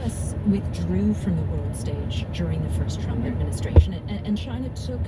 U.S. withdrew from the world stage during the first Trump administration, and China took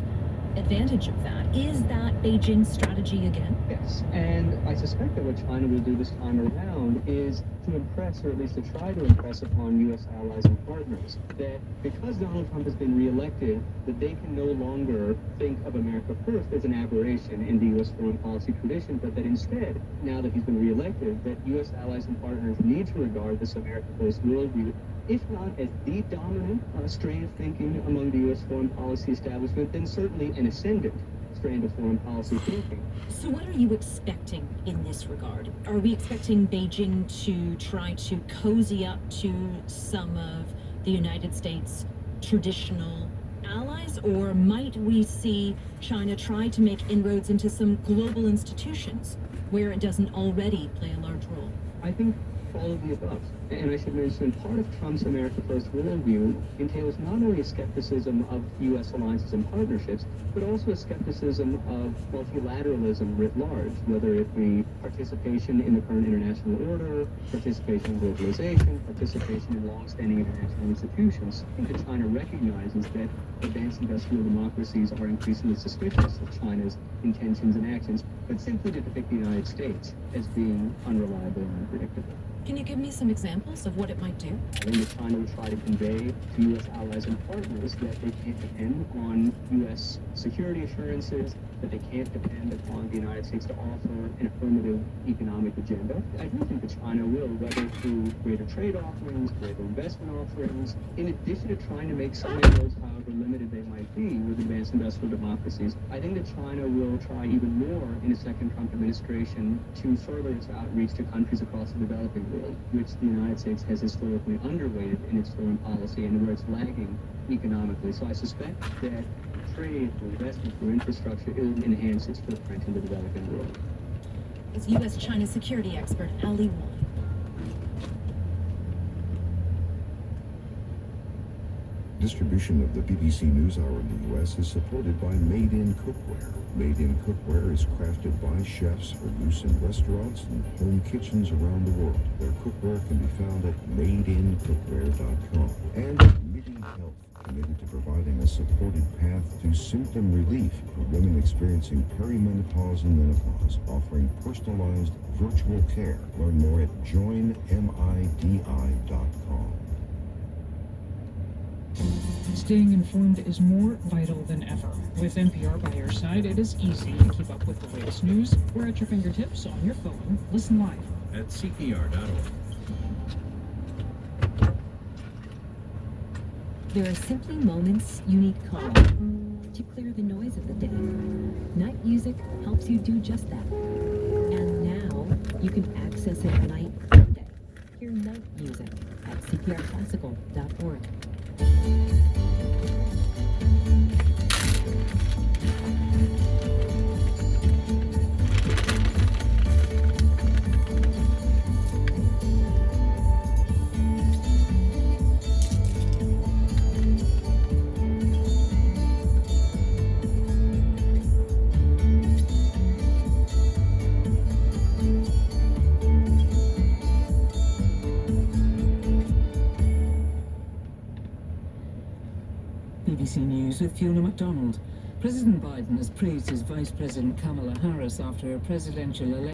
advantage of that. Is that Beijing's strategy again? Yes, and I suspect that what China will do this time around is to impress, or at least to try to impress upon U.S. allies and partners, that because Donald Trump has been reelected, that they can no longer think of America first as an aberration in the U.S. foreign policy tradition, but that instead, now that he's been reelected, that U.S. allies and partners need to regard this America first worldview, if not as the dominant strain of thinking among the U.S. foreign policy establishment, then certainly an ascendant strand of foreign policy thinking. So what are you expecting in this regard? Are we expecting Beijing to try to cozy up to some of the United States' traditional allies, or might we see China try to make inroads into some global institutions where it doesn't already play a large role? I think all of the above. And I should mention, part of Trump's America First worldview entails not only a skepticism of U.S. alliances and partnerships, but also a skepticism of multilateralism writ large, whether it be participation in the current international order, participation in globalization, participation in long-standing international institutions. I think that China recognizes that advanced industrial democracies are increasingly suspicious of China's intentions and actions, but simply to depict the United States as being unreliable and unpredictable. Can you give me some examples of what it might do? I think that China will try to convey to U.S. allies and partners that they can't depend on U.S. security assurances, that they can't depend upon the United States to offer an affirmative economic agenda. I do think that China will, whether through greater trade offerings, greater investment offerings, in addition to trying to make some inroads, however limited they might be, with advanced industrial democracies. I think that China will try even more in a second Trump administration to further its outreach to countries across the developing world, which the United States has historically underweighted in its foreign policy and where it's lagging economically. So I suspect that trade, for investment, for infrastructure, it will enhance its footprint in the developing world. As U.S.-China security expert Ali Wong. Distribution of the BBC NewsHour in the U.S. is supported by Made In Cookware. Made In Cookware is crafted by chefs for use in restaurants and home kitchens around the world. Their cookware can be found at madeincookware.com. And Midi Health, committed to providing a supported path to symptom relief for women experiencing perimenopause and menopause, offering personalized virtual care. Learn more at joinmidi.com. Staying informed is more vital than ever. With NPR by your side, it is easy to keep up with the latest news. We're at your fingertips on your phone. Listen live at CPR.org. There are simply moments you need calm to clear the noise of the day. Night music helps you do just that. And now you can access it night and day. Hear night music at CPRclassical.org. BBC News with Fiona MacDonald. President Biden has praised his Vice President Kamala Harris after her presidential election.